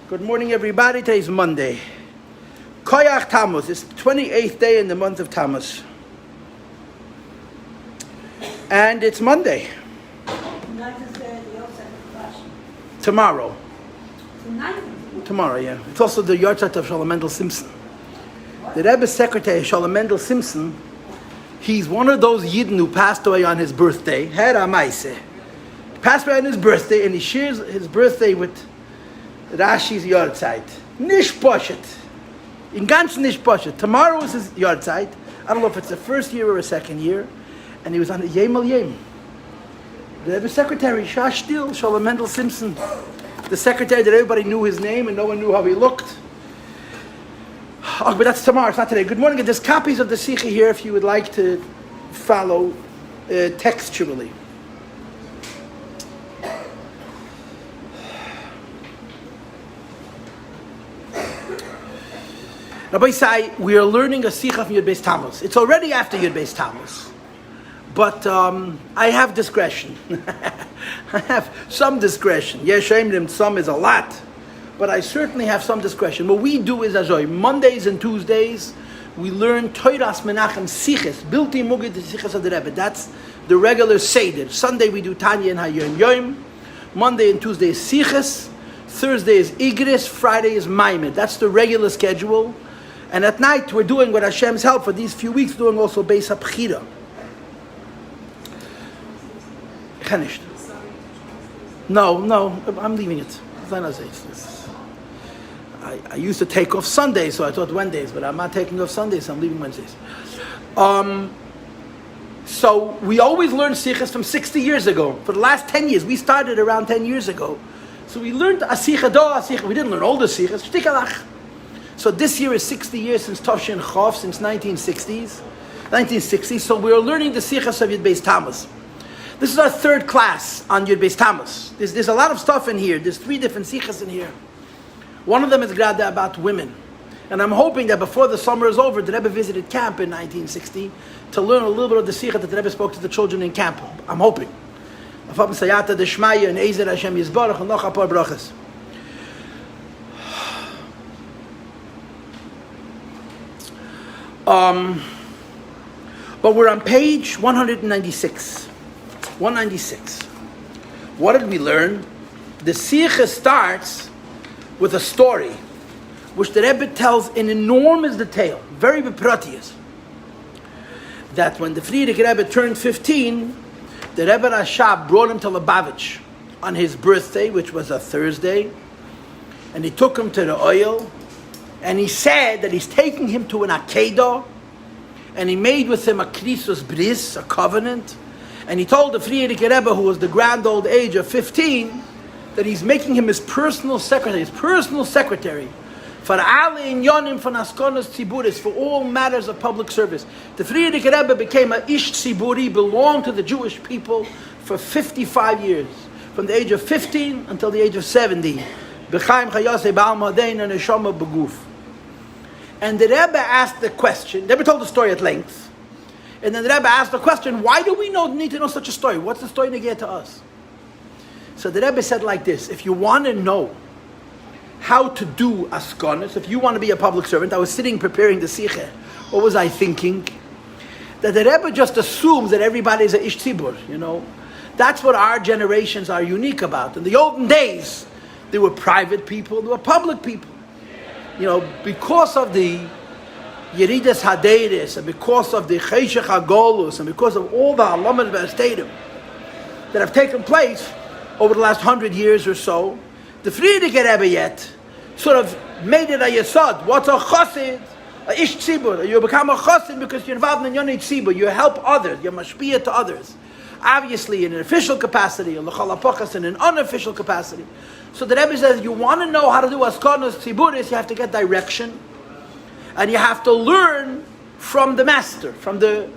Good morning, everybody. Today's Monday. Koyach Tamuz. It's the 28th day in the month of Tamuz. And it's Monday. Tomorrow. Tomorrow, yeah. It's also the yahrzeit of Shalom Mendel Simpson. The Rebbe's secretary, Shalom Mendel Simpson, he's one of those Yidden who passed away on his birthday. He passed away on his birthday, and he shares his birthday with Rashi's yahrzeit. Nish poshet. In ganz nish poshet. Tomorrow is his yahrzeit. I don't know if it's the first year or a second year. And he was on the Yem al Yem. The Rebbe's secretary, Shashtil, Shalom Mendel Simpson. The secretary that everybody knew his name and no one knew how he looked. Oh, but that's tomorrow, it's not today. Good morning. There's copies of the Sicha here if you would like to follow textually. Rabbi Sai, we are learning a Sicha from Yud Beis Tamuz. It's already after Yud Beis Tamuz. But I have discretion. I have some discretion. Yeshem, some is a lot. But I certainly have some discretion. What we do is, Mondays and Tuesdays, we learn Toiras Menachem Sichas, Bilti Mugid Sichas of the Rebbe. That's the regular Seder. Sunday we do Tanya and Hayom Yom. Monday and Tuesday is Sichas. Thursday is Igris. Friday is Maimed. That's the regular schedule. And at night we're doing, with Hashem's help for these few weeks, doing also Beis HaBchira. Finished. No, I'm leaving it. I used to take off Sundays, so I thought Wednesdays, but I'm not taking off Sundays, so I'm leaving Wednesdays. So we always learn Sichas from 60 years ago. For the last 10 years, we started around 10 years ago. So we learned a Sicha do, a Sicha. We didn't learn all the Sichas. Shtikalach. So this year is 60 years since Toshin Chof, since 1960. So we are learning the Sichas of Yud Beis Tamuz. This is our third class on Yud Beis Tamuz. There's a lot of stuff in here. There's 3 different Sichas in here. One of them is Grada about women. And I'm hoping that before the summer is over, the Rebbe visited camp in 1960 to learn a little bit of the Sicha that the Rebbe spoke to the children in camp. I'm hoping. But we're on page 196. 196. What did we learn? The Sicha starts with a story, which the Rebbe tells in enormous detail, very bepratius, that when the Friedrich Rebbe turned 15, the Rebbe Rashab brought him to Lubavitch on his birthday, which was a Thursday, and he took him to the oil, and he said that he's taking him to an Akedah, and he made with him a Krisus Bris, a covenant, and he told the Friedrich Rebbe, who was the grand old age of 15, that he's making him his personal secretary for alle inyonim von askonos tziburis, for all matters of public service. The Friedrich Rebbe became a ish tziburi, belonged to the Jewish people for 55 years, from the age of 15 until the age of 70. B'chaim chayasei ba'al madein and neshama b'guf. And the Rebbe asked the question. The Rebbe told the story at length. And then the Rebbe asked the question, why do we need to know such a story? What's the story negate to us? So the Rebbe said like this: if you want to know how to do askonos, if you want to be a public servant, I was sitting preparing the Sicha. What was I thinking? That the Rebbe just assumes that everybody is a ish tzibur, That's what our generations are unique about. In the olden days, there were private people, there were public people. Because of the Yeridas Hadeiris, and because of the Cheshech HaGolus, and because of all the Halamas V'Estadim that have taken place over the last 100 years or so, the Friedrich Rebbe yet sort of made it a yesod. What's a chassid? A ish tzibur. You become a chassid because you're involved in yonei tzibur. You help others. You're mashpiyah to others. Obviously in an official capacity, or l'chal hapachas in an unofficial capacity. So the Rebbe says, you want to know how to do askonos tziburis, you have to get direction. And you have to learn from the master, from the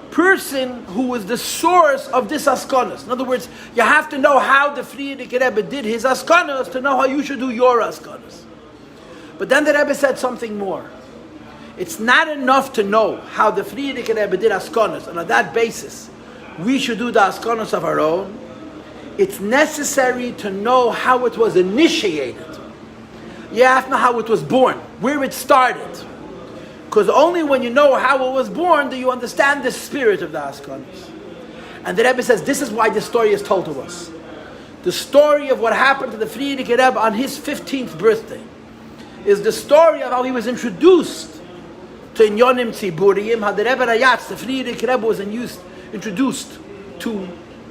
person who was the source of this askonos. In other words, you have to know how the Friedrich Rebbe did his askonos to know how you should do your askonos. But then the Rebbe said something more. It's not enough to know how the Friedrich Rebbe did askonos, and on that basis, we should do the askonos of our own. It's necessary to know how it was initiated. You have to know how it was born, where it started. Because only when you know how it was born do you understand the spirit of the Askanis. And the Rebbe says this is why this story is told to us. The story of what happened to the Frierdiker Rebbe on his 15th birthday is the story of how he was introduced to Inyonim Tziburiyim, how the Rebbe Rayatz, the Frierdiker Rebbe, was introduced to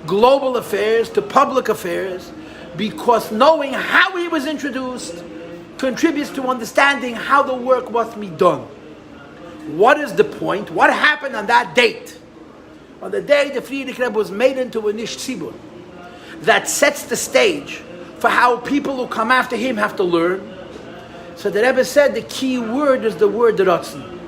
global affairs, to public affairs, because knowing how he was introduced contributes to understanding how the work must be done. What is the point? What happened on that date? On the day the Frierdiker Rebbe was made into a Nish Tzibur, that sets the stage for how people who come after him have to learn. So the Rebbe said the key word is the word Ratzon.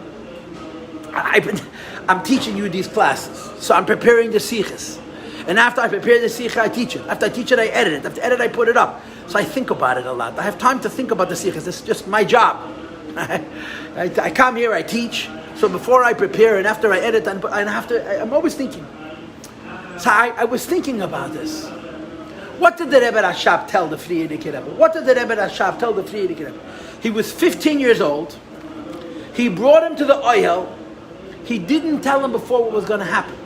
I'm teaching you these classes, so I'm preparing the Sichas. And after I prepare the Sicha, I teach it. After I teach it, I edit it. After I edit, I put it up. So I think about it a lot. I have time to think about the Sichas. This is just my job. I come here, I teach. So before I prepare and after I edit, I'm always thinking. So I was thinking about this. What did the Rebbe Rashab tell the Frierdiker Rebbe? What did the Rebbe Rashab tell the Frierdiker Rebbe? He was 15 years old. He brought him to the Oyel. He didn't tell him before what was going to happen.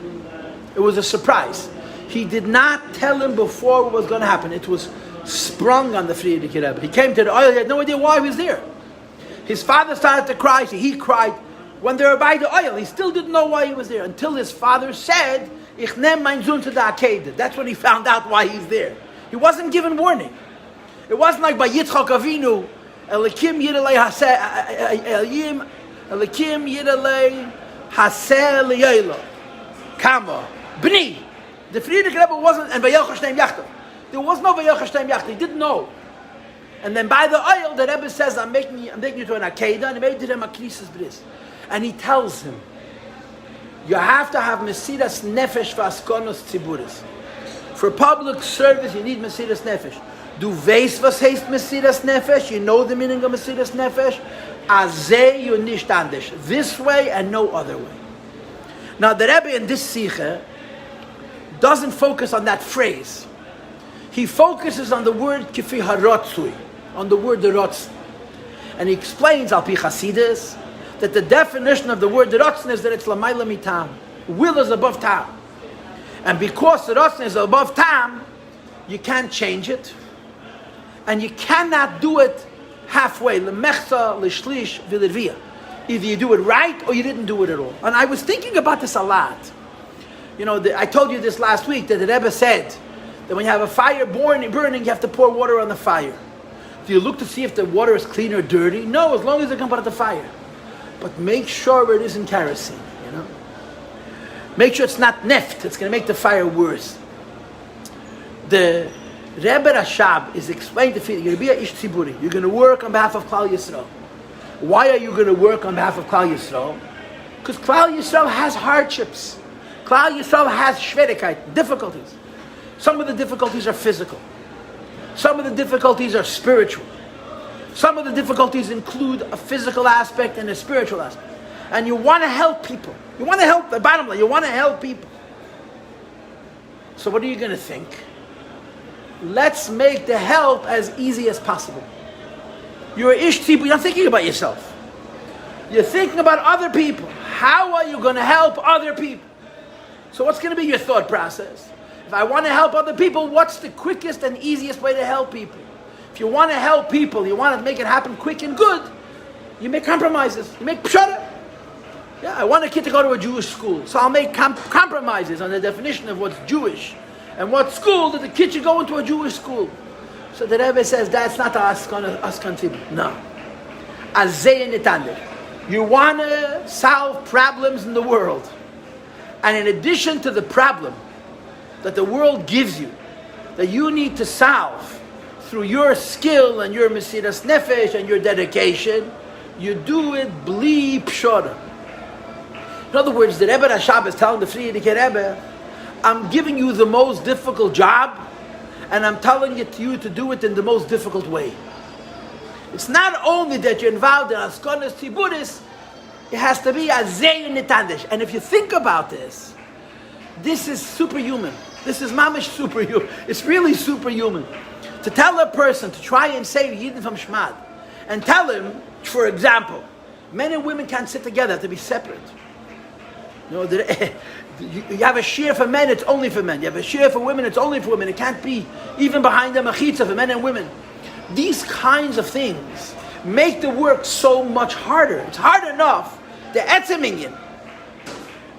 It was a surprise. He did not tell him before what was going to happen. It was sprung on the Frierdiker Rebbe. He came to the Oyel. He had no idea why he was there. His father started to cry. So he cried. When they were by the Oyel, he still didn't know why he was there until his father said, Ich nehm mein Sohn zu der Akede. That's when he found out why he's there. He wasn't given warning. It wasn't like by Yitzchak Avinu, Elikim Yidalei Haseh Liyayla. Kama. Bni. The Frierdiker Rebbe wasn't, and Vayelcha Shneim Yachtav. There was no Vayelcha Shneim Yachtav. He didn't know. And then by the Oyel, the Rebbe says, I'm taking you to an Akeda, and he made to him a Krisis Bris. And he tells him, you have to have Mesiras Nefesh Vaskonos Tziburis. For public service, you need Mesiras Nefesh. Du weißt, was heißt Mesiras Nefesh? You know the meaning of Mesiras Nefesh? Azeh you nicht anders. This way and no other way. Now the Rebbe in this Sicha doesn't focus on that phrase. He focuses on the word Kifi Harotzui, on the word Rotz. And he explains, Al Pi Chasidus, that the definition of the word Ratzon is that it's Lamayla Mitam. Will is above Tam. And because the Ratzon is above Tam, you can't change it. And you cannot do it halfway. Lemechza, Lishlish, Vilirvia. Either you do it right or you didn't do it at all. And I was thinking about this a lot. You know, I told you this last week that the Rebbe said that when you have a fire burning, you have to pour water on the fire. Do you look to see if the water is clean or dirty? No, as long as it can put out the fire. But make sure it isn't kerosene, you know. Make sure it's not neft. It's going to make the fire worse. The Rebbe Rashab is explaining to you, you're going to be a Ish Tziburi. You're going to work on behalf of Klal Yisrael. Why are you going to work on behalf of Klal Yisrael? Because Klal Yisrael has hardships. Klal Yisrael has Schwierigkeiten, difficulties. Some of the difficulties are physical. Some of the difficulties are spiritual. Some of the difficulties include a physical aspect and a spiritual aspect. And you want to help people. You want to help, the bottom line, you want to help people. So what are you going to think? Let's make the help as easy as possible. You're an ish tzibur, you're not thinking about yourself. You're thinking about other people. How are you going to help other people? So what's going to be your thought process? If I want to help other people, what's the quickest and easiest way to help people? If you want to help people, you want to make it happen quick and good, you make compromises. You make pshara. Yeah, I want a kid to go to a Jewish school, so I'll make compromises on the definition of what's Jewish and what school that the kid should go into a Jewish school. So the Rebbe says that's not askan tibur. No. Azeh nitander. You want to solve problems in the world, and in addition to the problem that the world gives you, that you need to solve through your skill and your mesiras nefesh and your dedication, you do it bli pshara. In other words, the Rebbe Rashab is telling the Frierdiker Rebbe, I'm giving you the most difficult job, and I'm telling you to do it in the most difficult way. It's not only that you're involved in askonas tiburis, it has to be a zeyn nitandish. And if you think about this, this is superhuman. This is mamish superhuman. It's really superhuman. To tell a person to try and save Yidden from Shmad, and tell him, for example, men and women can't sit together, have to be separate. You have a shir for men, it's only for men. You have a shir for women, it's only for women. It can't be even behind the machitza for men and women. These kinds of things make the work so much harder. It's hard enough, the etzem inyan,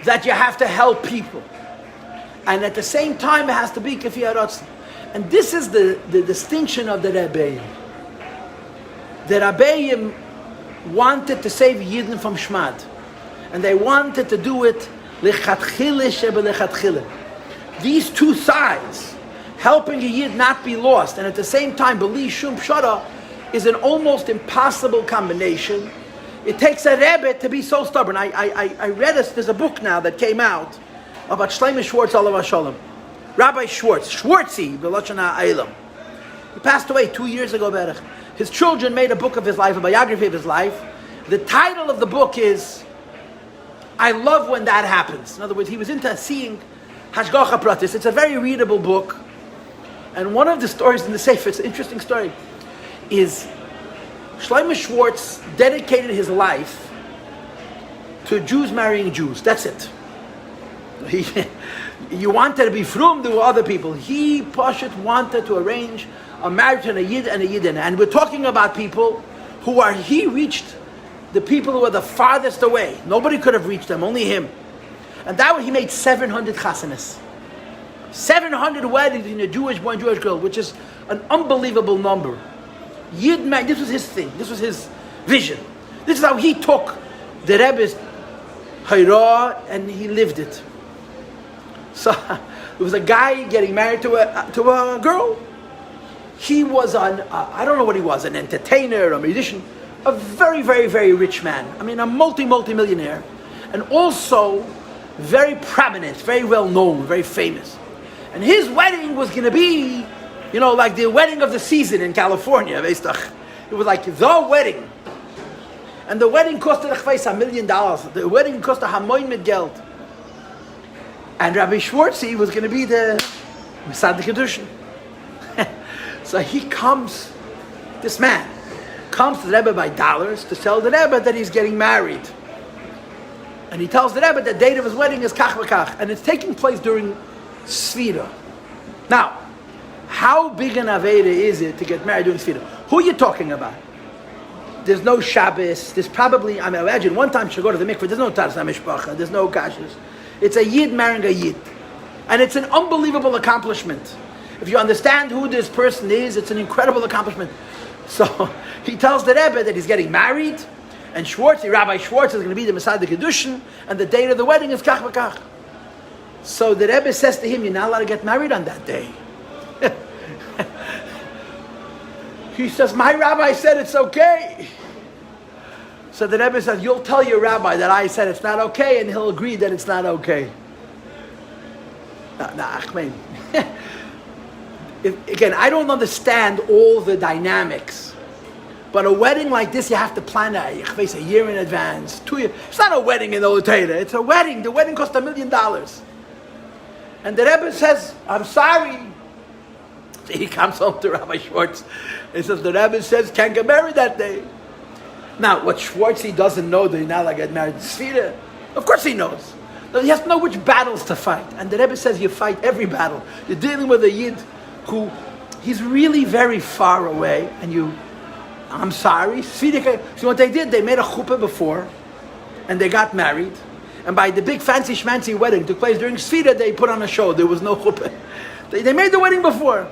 that you have to help people. And at the same time, it has to be kefi haratzon. And this is the distinction of the Rebbeim. The Rebbeim wanted to save Yidden from Shmad. And they wanted to do it lechatchile shebe lechatchile. These two sides, helping a Yid not be lost, and at the same time, believe shum pshara, is an almost impossible combination. It takes a Rebbe to be so stubborn. I read there's a book now that came out about Shlomo Schwartz, alav shalom. Rabbi Schwartz, Schwartzy, b'lashon ha'olam. He passed away 2 years ago, Berech. His children made a book of his life, a biography of his life. The title of the book is, I love when that happens. In other words, he was into seeing Hashgacha Pratis. It's a very readable book. And one of the stories in the Sefer, it's an interesting story, is Shlomo Schwartz dedicated his life to Jews marrying Jews. That's it. You wanted to be frum to other people. He, Pashut, wanted to arrange a marriage and a Yid and a Yidin. And we're talking about people he reached the people who were the farthest away. Nobody could have reached them, only him. And that way he made 700 chasanas. 700 weddings in a Jewish boy and Jewish girl, which is an unbelievable number. Yid man, this was his thing. This was his vision. This is how he took the Rebbe's Hayrah and he lived it. So there was a guy getting married to a girl. He was I don't know what he was, an entertainer, a musician, a very, very, very rich man. I mean, a multi-millionaire. And also very prominent, very well known, very famous. And his wedding was going to be, like the wedding of the season in California. It was like the wedding. And the wedding costed $1 million. The wedding cost a hamoin mit Geld. And Rabbi Schwartzy was going to be the Masad Kedushin. So this man comes to the Rebbe by dollars to tell the Rebbe that he's getting married. And he tells the Rebbe the date of his wedding is kach v'kach. And it's taking place during Sfira. Now, how big an Aveda is it to get married during Sfira? Who are you talking about? There's no Shabbos. There's probably, imagine one time she'll go to the mikveh. There's no Taras HaMishpacha. There's no Kashas. It's a Yid marrying a Yid. And it's an unbelievable accomplishment. If you understand who this person is, it's an incredible accomplishment. So he tells the Rebbe that he's getting married, and Rabbi Schwartz is going to be the Masad Kedushin, and the date of the wedding is kach v'kach. So the Rebbe says to him, you're not allowed to get married on that day. He says, my rabbi said it's okay. So the Rebbe says, you'll tell your rabbi that I said it's not okay, and he'll agree that it's not okay. Achmed. Again, I don't understand all the dynamics. But a wedding like this, you have to plan a year in advance, 2 years. It's not a wedding in the Oteda. It's a wedding. The wedding cost $1 million. And the Rebbe says, I'm sorry. So he comes home to Rabbi Schwartz. He says, the Rebbe says, can't get married that day. Now, what Schwartzy doesn't know that he's not allowed to get married in Sfira, of course he knows. He has to know which battles to fight. And the Rebbe says you fight every battle. You're dealing with a Yid who, he's really very far away, and I'm sorry. See what they did? They made a chuppah before, and they got married. And by the big fancy schmancy wedding took place during Sfira, they put on a show. There was no chuppah. They made the wedding before.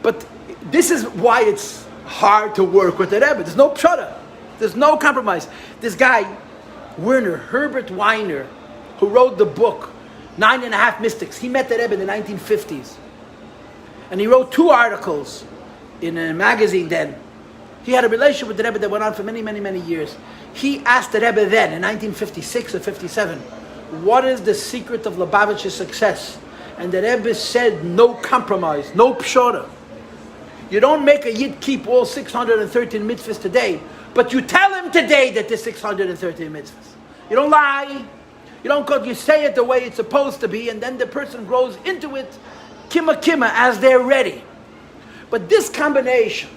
But this is why it's hard to work with the Rebbe. There's no pshara. There's no compromise. This guy, Herbert Weiner, who wrote the book, 9.5 Mystics, he met the Rebbe in the 1950s. And he wrote 2 articles in a magazine then. He had a relationship with the Rebbe that went on for many, many, many years. He asked the Rebbe then, in 1956 or 57, what is the secret of Lubavitch's success? And the Rebbe said, no compromise, no pshara. You don't make a Yid keep all 613 mitzvahs today, but you tell him today that there's 613 mitzvahs. You don't lie. You say it the way it's supposed to be, and then the person grows into it, kima, as they're ready. But this combination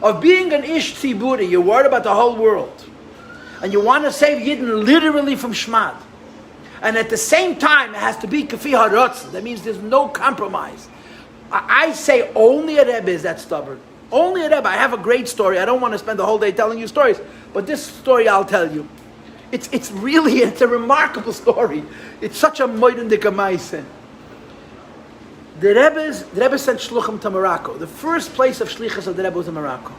of being an ish tziburi, you're worried about the whole world, and you want to save Yidden literally from Shmad, and at the same time it has to be kafi harotz. That means there's no compromise. I say only a Rebbe is that stubborn. Only a Rebbe. I have a great story. I don't want to spend the whole day telling you stories, but this story I'll tell you. It's a remarkable story. It's such a moiden dekamaisen. The Rebbe sent shluchim to Morocco. The first place of shlichus of the Rebbe was in Morocco.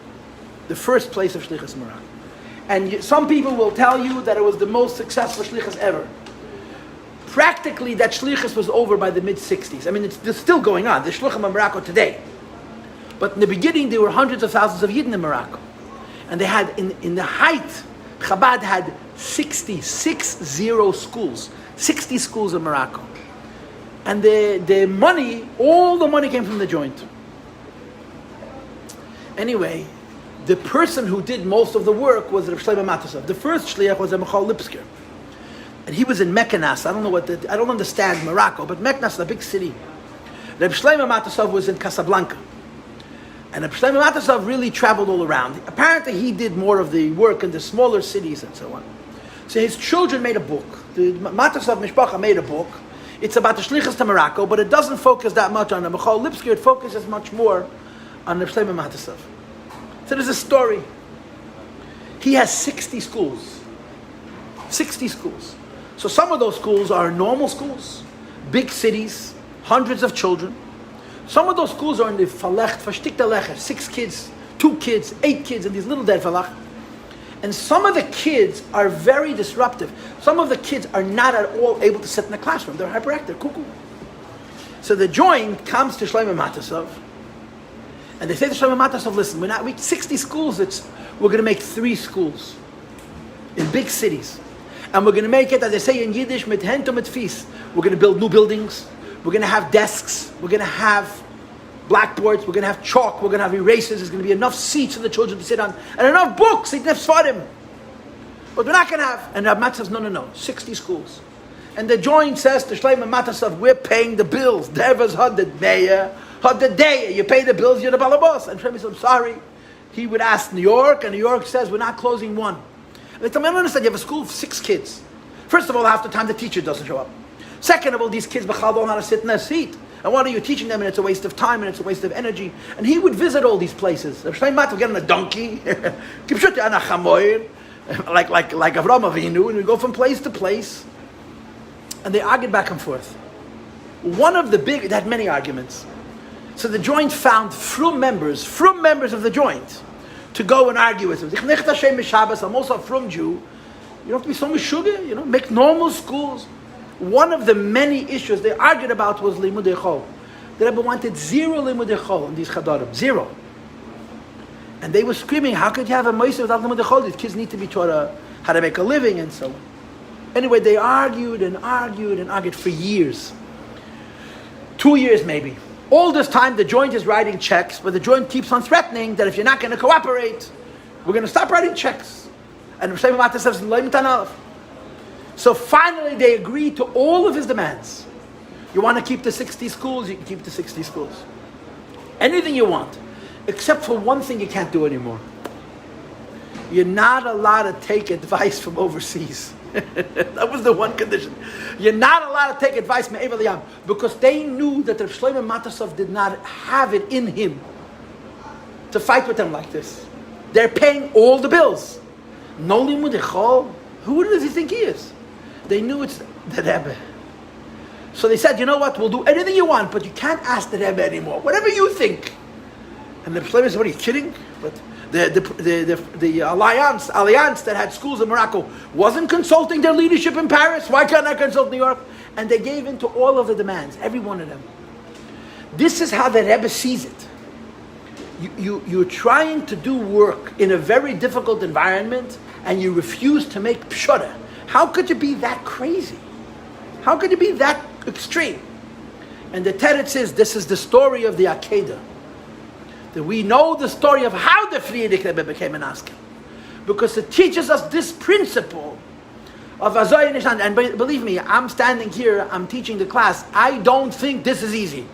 The first place of shlichus in Morocco. And some people will tell you that it was the most successful shlichus ever. Practically, that shlichus was over by the mid-60s. I mean, it's still going on. There's shluchim in Morocco today. But in the beginning, there were hundreds of thousands of Yidden in Morocco. And they had, in the height, Chabad had 60 schools. 60 schools in Morocco. And the money, all the money came from the joint. Anyway, the person who did most of the work was Reb Shlomo Matasov. The first shliach was a Michal Lipsker. And he was in Meknes. I don't understand Morocco, but Meknes is a big city. Reb Shlomo Matasov was in Casablanca. And Reb Shlomo Matasov really traveled all around. Apparently he did more of the work in the smaller cities and so on. So his children made a book. The Matasov Mishpacha made a book. It's about the shlichus to Morocco, but it doesn't focus that much on the Michal Lipsker. It focuses much more on Reb Shlomo Matasov. So there's a story. He has 60 schools. 60 schools. So some of those schools are normal schools, big cities, hundreds of children. Some of those schools are in the Falecht, Verstickte Lecher, 6 kids, 2 kids, 8 kids, in these little dead Falach. And some of the kids are very disruptive. Some of the kids are not at all able to sit in the classroom. They're hyperactive, they're cuckoo. So the joint comes to Shlomo Matasov, and they say to Shlomo Matasov, listen, we 60 schools, we're going to make 3 schools in big cities. And we're going to make it, as they say in Yiddish, mit Hand und mit Fies. We're going to build new buildings. We're going to have desks. We're going to have blackboards. We're going to have chalk. We're going to have erasers. There's going to be enough seats for the children to sit on. And enough books. Enough svarim. But we're not going to have. And Rabbi Mat says, no. 60 schools. And the joint says to Shlomo Matasov, we're paying the bills. Devas had the mayor, had the day. You pay the bills, you're the balabos. And Shlomo says, I'm sorry. He would ask New York, and New York says, we're not closing one. They tell me, I don't understand, you have a school of 6 kids. First of all, half the time the teacher doesn't show up. Second of all, these kids don't know how to sit in their seat. And what are you teaching them? And it's a waste of time and it's a waste of energy. And he would visit all these places. Reb Shlomo Matasov get on a donkey, like Avraham Avinu, and we go from place to place. And they argued back and forth. They had many arguments. So the joint found frum members of the joint, to go and argue with him. I'm also a frum Jew. You don't have to be so meshuggah, make normal schools. One of the many issues they argued about was limudei chol. The Rebbe wanted 0 limudei chol in these chadarim, 0. And they were screaming, how could you have a moiseh without limudei chol? These kids need to be taught how to make a living and so on. Anyway, they argued for years. 2 years maybe. All this time, the joint is writing checks, but the joint keeps on threatening that if you're not going to cooperate, we're going to stop writing checks. And Shlomo Matasov says, so finally, they agreed to all of his demands. You want to keep the 60 schools, you can keep the 60 schools. Anything you want, except for one thing you can't do anymore. You're not allowed to take advice from overseas. That was the one condition. You're not allowed to take advice from Me'ever Liyam, because they knew that Reb Shlomo Matasov did not have it in him to fight with them like this. They're paying all the bills. No limudei chol. Who does he think he is? They knew it's the Rebbe. So they said, you know what, we'll do anything you want, but you can't ask the Rebbe anymore. Whatever you think. And the Shlomo said, what are you kidding? But the alliance that had schools in Morocco wasn't consulting their leadership in Paris. Why can't I consult New York? And they gave in to all of the demands, every one of them. This is how the Rebbe sees it. You're trying to do work in a very difficult environment, and you refuse to make pshara. How could you be that crazy? How could you be that extreme? And the teretz is, this is the story of the Akedah. That we know the story of how the Frierdiker Rebbe became an Askel. Because it teaches us this principle of Azoy Nishan. And believe me, I'm standing here, I'm teaching the class. I don't think this is easy.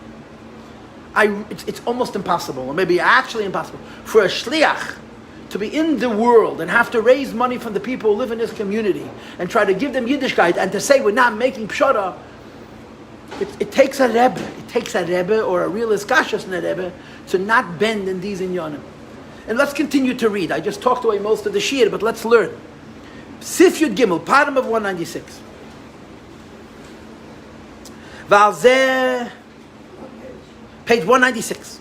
It's almost impossible, or maybe actually impossible, for a shliach to be in the world and have to raise money from the people who live in this community and try to give them Yiddishkeit and to say we're not making pshara. It takes a Rebbe. It takes a Rebbe or a real iskashas in a Rebbe to not bend in these inyanim. And let's continue to read. I just talked away most of the shir, but let's learn. Sif Yud Gimel, bottom of 196. Valzeh, page 196.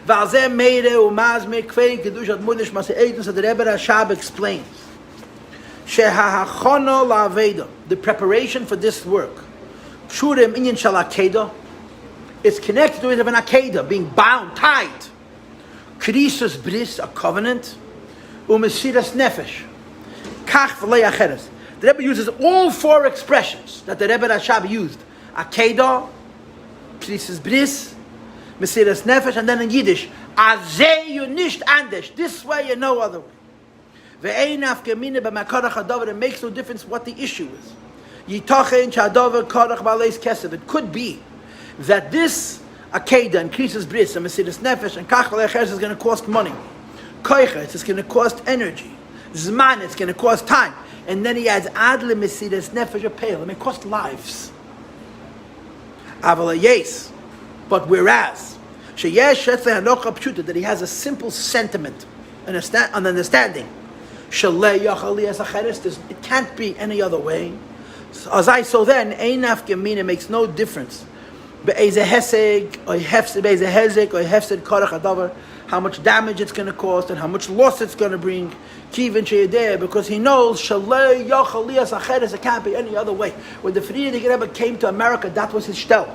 Valzeh Meire Umazme Kvei Kedushat Mudish Masei so the Rebbe Rashab explains. Shehahachono la'aveda, the preparation for this work. Pshurim inyan shal akeda, it's connected to it of an akeda, being bound, tied. Krisus bris, a covenant. Umesiras nefesh. Kach v'lei acheres. The Rebbe uses all four expressions that the Rebbe Rashab used. Akeda, Krisus bris, Mesiras nefesh, and then in Yiddish, Azeh you nicht anders. This way and no other way. Ve'ein afgemine b'makarach hadavar. It makes no difference what the issue is. Yitachen chadavar karach b'aleis kesev. It could be that this akeda and krisus bris and mesiras nefesh and kach v'lecheres is going to cost money. Koiches, it's going to cost energy. Zman, it's going to cost time. And then he adds adle mesiras nefesh a pale. It may cost lives. Avala yes. But whereas that he has a simple sentiment, an understanding, it can't be any other way. So then, Einaf Gemina makes no difference. How much damage it's going to cost and how much loss it's going to bring. Because he knows it can't be any other way. When the Frierdiker Rebbe came to America, that was his shtel.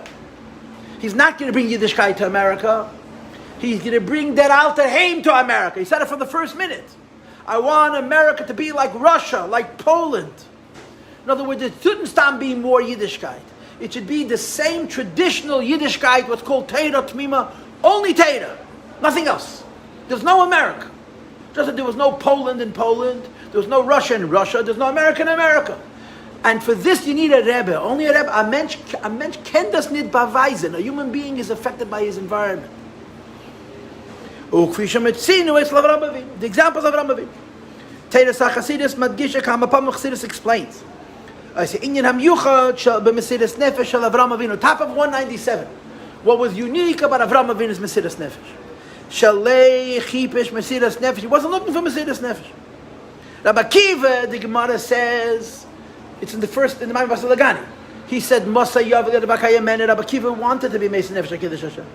He's not going to bring Yiddishkeit to America. He's going to bring that Alter Heim to America. He said it from the first minute. I want America to be like Russia, like Poland. In other words, it shouldn't stop being more Yiddishkeit. It should be the same traditional Yiddishkeit, what's called Teira Tmima, only Teira, nothing else. There's no America. Just that there was no Poland in Poland, there was no Russia in Russia, there's no America in America. And for this you need a Rebbe. Only a Rebbe. A mensch can das nicht beweisen. A human being is affected by his environment. The examples of Avraham Avinu. Teres HaChasidus Madgisha Kamapam Chassidus explains. I say Inyan Hamyuchad Shal B'Mesiras Nefesh Shal Avraham Avinu. Top of 197. What was unique about Avraham Avinu's Mesiras Nefesh? Shalei Chipesh Mesiras Nefesh. He wasn't looking for Mesiras Nefesh. Rabbi Akiva, the Gemara says, it's in the Ma'amar Basalagani. He said, Masa Yav Rabbi Akiva wanted to be Mesiras Nefesh HaKiddush Hashem.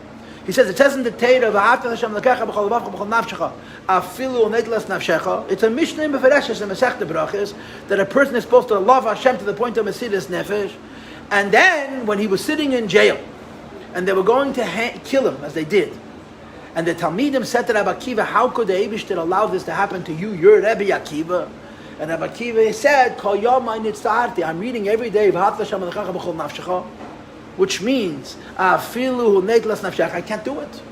He says, it says in the Torah, V'ahavta Hashem l'kecha b'chol levavcha b'chol nafshecha, afilu neitlas nafshecha. It's a Mishnah in Befereshes in Masechta Brachos that a person is supposed to love Hashem to the point of Mesiras Nefesh. And then, when he was sitting in jail, and they were going to kill him, as they did, and the Talmidim said to Rabbi Akiva, how could the Eibishter allow this to happen to you? You're Rabbi Akiva. And Rabbi Akiva said, Kol yomai nitzarti. I'm reading every day, V'ahavta Hashem l'kecha b'chol nafshecha. Which means, I can't do it.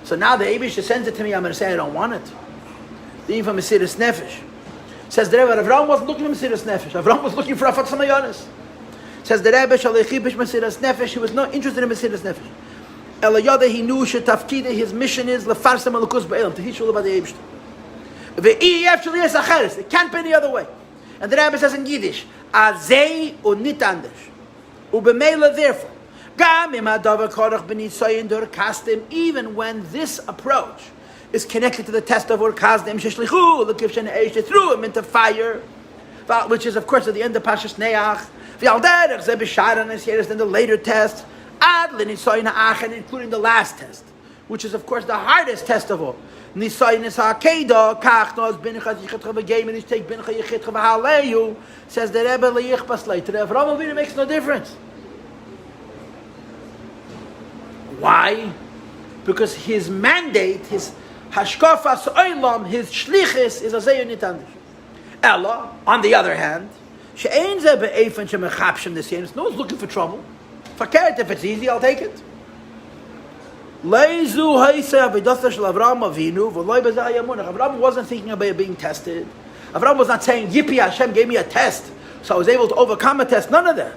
So now the Eibush sends it to me, I'm going to say I don't want it. The even from Mesiras Nefesh. Says the Rebbe, Avraham wasn't looking for Mesiras Nefesh. Avraham was looking for Afat Samayonis. Says the Rebbe, Shalechibish Mesiras Nefesh, he was not interested in Mesiras Nefesh. Elayada, he knew, Shetafkida, his mission is, Lefarsam Alukus Ba'elam, to teach all about the Eibush. It can't be any other way. And the Rebbe says in Yiddish, Azei unitandish. Ubemela, therefore, even when this approach is connected to the test of Urkazdim, they threw him into fire, which is of course at the end of Pashas Neach, then the later test, including the last test, which is of course the hardest test of all. Says the Rebbe, it makes no difference. Why? Because his mandate, his hashkafas olam, his shlichus is azay nitandish. Ella, on the other hand, she'ein ze be'efen shemechapshem nisyanis. No one's looking for trouble. Fakert, if it's easy, I'll take it. Leizu haisa avedasa shel Avraham Avinu v'loy b'zeh yamunach. Avraham wasn't thinking about being tested. Avraham was not saying, Yippee, Hashem gave me a test, so I was able to overcome a test. None of that.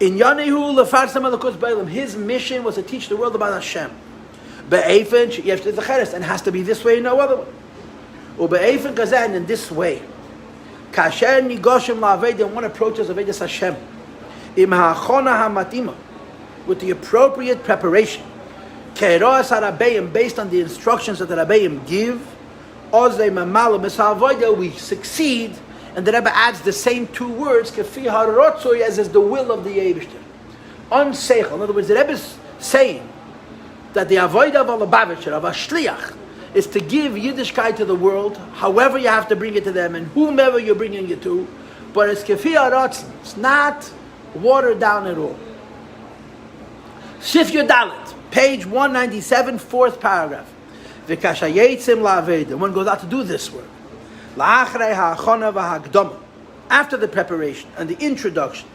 In Yanehu lefarsam alakus b'elam, his mission was to teach the world about Hashem. Be'efen sheyesh lezacheres, and it has to be this way, no other way. Ube'efen kazan, in this way. Kasher nigoshim la'aved, one approaches Avedas Hashem. Im ha'achona ha'matima, with the appropriate preparation. Ke'eroas ha'rabeim, based on the instructions that the Rabbeim give. Ozei mamalo misa'avodah, we succeed. And the Rebbe adds the same two words, kefi ha'rotzoy, as is the will of the Eibishter. Unseichel. In other words, the Rebbe is saying that the avodah of a Lubavitcher, of a shliach, is to give Yiddishkeit to the world, however you have to bring it to them, and whomever you're bringing it to. But it's kefi ha'rotzon. It's not watered down at all. Sif Yodalit, page 197, fourth paragraph. V'kashayetzim la'aveda. One goes out to do this work. After the preparation and the introduction,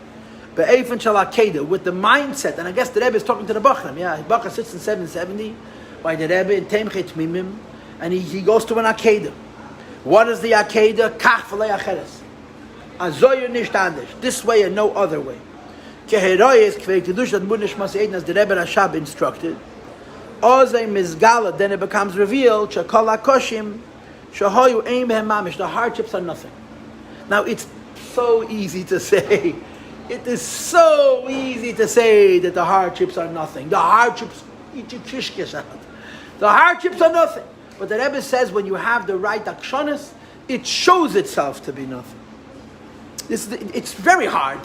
with the mindset, and I guess the Rebbe is talking to the Bachram. Yeah, Bachar sits in 770 by the Rebbe in Temchet Mimim, and he goes to an Akedah. What is the Akedah? Kach v'lei acheres. Azoyer nicht anders. This way and no other way. Keheroyes kvei kedush that munish mas'eidin, as the Rebbe Rashab instructed. Ozei mizgala, then it becomes revealed. Shakol hakoshim. The hardships are nothing. Now it's so easy to say. It is so easy to say that the hardships are nothing. The hardships are nothing. But the Rebbe says when you have the right akshonis, it shows itself to be nothing. It's very hard.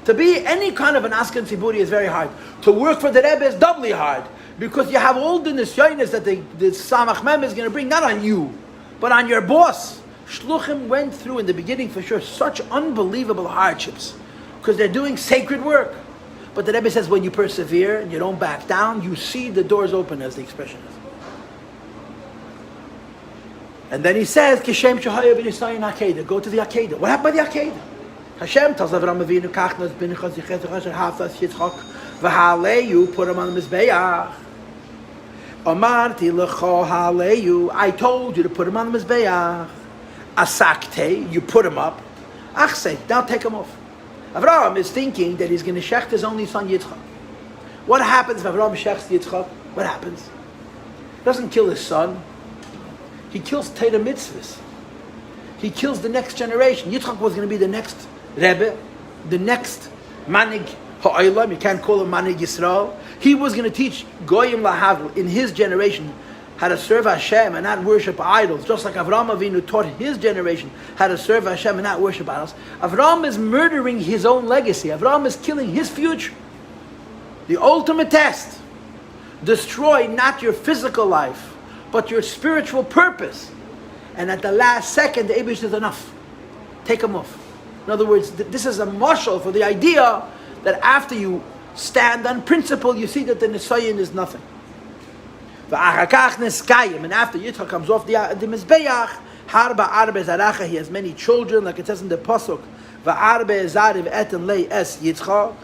To be any kind of an askan tziburi is very hard. To work for the Rebbe is doubly hard. Because you have all the nisyonis that the Samach Mem is going to bring, not on you, but on your boss. Shluchim went through in the beginning for sure such unbelievable hardships because they're doing sacred work. But the Rebbe says when you persevere and you don't back down, you see the doors open, as the expression is. And then he says, Kishem Shahaya b'Nisayin Akedah. Go to the Akedah. What happened by the Akedah? Hashem tells Avraham Avinu, Kachnas b'Nichas Yichesach Asher Haftas Yitzchak v'Haleyu, put him on the Mizbeach. Amarti lecho haleyu, I told you to put him on the Mizbeach. Asakte, you put him up. Achse, now take him off. Avraham is thinking that he's going to shecht his only son Yitzchak. What happens if Avraham shechts Yitzchak? What happens? He doesn't kill his son. He kills Torah mitzvahs. He kills the next generation. Yitzchak was going to be the next Rebbe, the next Manig Ha'olam. You can't call him Manig Yisrael. He was going to teach Goyim Lahavl in his generation how to serve Hashem and not worship idols, just like Avraham Avinu taught his generation how to serve Hashem and not worship idols. Avraham is murdering his own legacy. Avraham is killing his future. The ultimate test. Destroy not your physical life, but your spiritual purpose. And at the last second, the Eibush is enough. Take him off. In other words, this is a mashal for the idea that after you stand on principle, you see that the Nisayin is nothing. And after Yitzchak comes off the Mizbeach, Harba Arbe Zaracha, he has many children, like it says in the Pasuk, Va'arbe Zariv Eten Lei Es Yitzchak,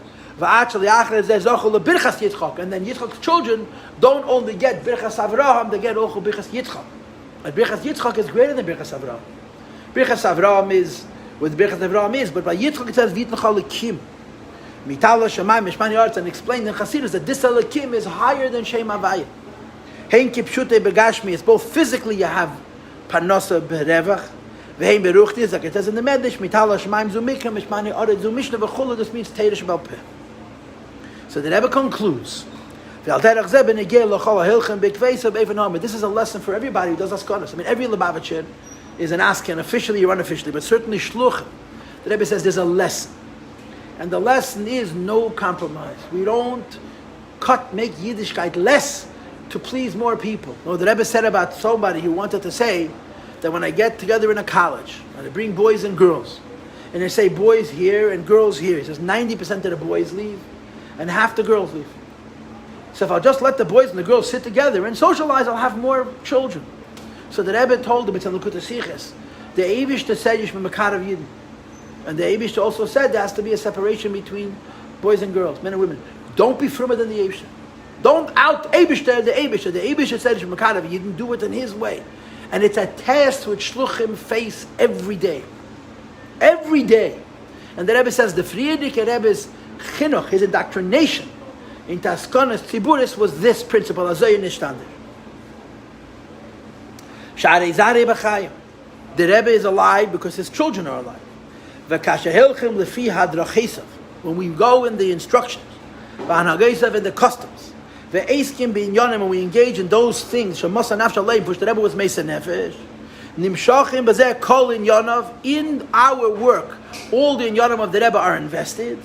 and then Yitzchak's children don't only get Birchas Avraham, they get also Birchas Yitzchak. And Birchas Yitzchak is greater than Birchas Avraham. Birchas Avraham is what Birchas Avraham is, but by Yitzchak it says V'itnachal Lekim. Mitala Shemaim Mishmani Arts, and explained in Chassidus that this Lekim is higher than Shem Havayah. Hein Kipshute Begashmi, it's both physically you have Parnasa Berevach, Veheim Beruchtis, like it says in the Medrash, Mitala Shemaim Zumikam Mishmani Arts Zumishna V'chulu, this means Teirish Bal Peh. So the Rebbe concludes, this is a lesson for everybody who does Askanos. I mean, every Lubavitcher is an Askan, officially or unofficially, but certainly Shluchim. The Rebbe says there's a lesson. And the lesson is no compromise. We don't make Yiddishkeit less to please more people. No, the Rebbe said about somebody who wanted to say that when I get together in a college, and I bring boys and girls, and they say boys here and girls here, he says 90% of the boys leave, and half the girls leave. So if I'll just let the boys and the girls sit together and socialize, I'll have more children. So the Rebbe told them, it's in L'Kutei Sichos, the Eibishter said you should be Mekarav Yidden. And the Eibishter also said there has to be a separation between boys and girls, men and women. Don't be firmer than the Eibishter. Don't out Eibishter the Eibishter. The Eibishter said you should be Mekarav Yidden, do it in his way. And it's a test which Shluchim face every day. Every day. And the Rebbe says the Frierdiker Rebbe's chinuch, his indoctrination into Askanas Tziburis was this principle, Azoy Nishtander. Sharei Zarei B'chayim. The Rebbe is alive because his children are alive. V'kasha Hilchim Lefi Hadrachesav. When we go in the instructions, V'anhagesav in the customs, V'eiskim B'inyonim, when we engage in those things, Shemasa Nafsha Leib, which the Rebbe was Mesa Nefesh, Nimshachim B'zeh Kol Inyonav, in our work, all the Inyonim of the Rebbe are invested.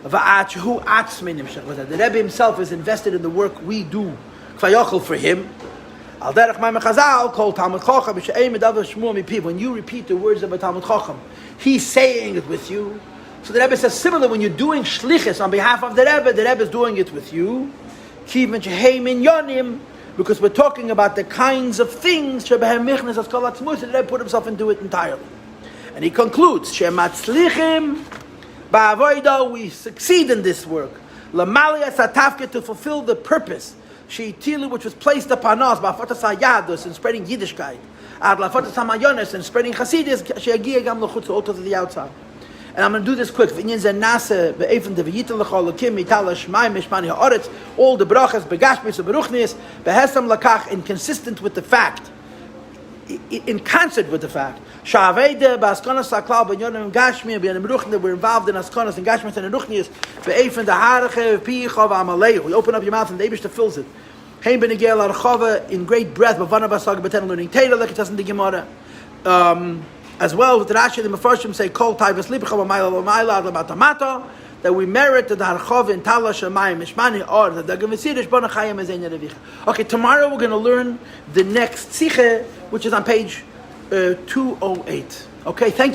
V'achahu Atzmei Nimshach. The Rebbe himself is invested in the work we do, Kvayochel for him. Al derech ma'ameh Chazal, Kol Talmud Chacham, B'she'ei Medav Shmuel Mipiv. When you repeat the words of a Talmud Chacham, he's saying it with you. So the Rebbe says similar, when you're doing shlichus on behalf of the Rebbe is doing it with you. Kiven Shehei Minyonim, because we're talking about the kinds of things Shebehem Michnas Askal Atzmus, the Rebbe put himself into it entirely. And he concludes, Shematzlichim Ba'avoida, we succeed in this work. L'maliyas hatafke, to fulfill the purpose, sheitilu, which was placed upon us, ba'afotas hayadus, in spreading Yiddishkeit, ad la'afotas hamayonis, and spreading Chasidus, she'agia gam l'chutz, also to the outside. And I'm going to do this quick. V'inyan ze nase be'efen de v'yitel l'chol l'kim mitala shmai mishmani ha'oretz, all the brachas begashmis u'beruchnis behesam lakach, inconsistent with the fact, in concert with the fact, Sha'aveda ba'askanas ha'klal b'nyonim gashmi b'yanim ruchni, that we're involved in askanas and gashmis and ruchnias, be'efen de harache v'piyichav amalei. You open up your mouth and the Eibishter fills it. Hein b'negel archava, in great breath, b'vana b'asag b'ten learning Torah, like it says in the Gemara. As well, with the Rashi, the Mefarshim say, Kol taivas libicha v'mayla v'mayla adlabatamata, that we merit the harchava in tala shamayim mishmani, or the gavisidish bona chayim ezenya revicha. Okay, tomorrow we're going to learn the next Sicha, which is on page 208. Okay, thank you.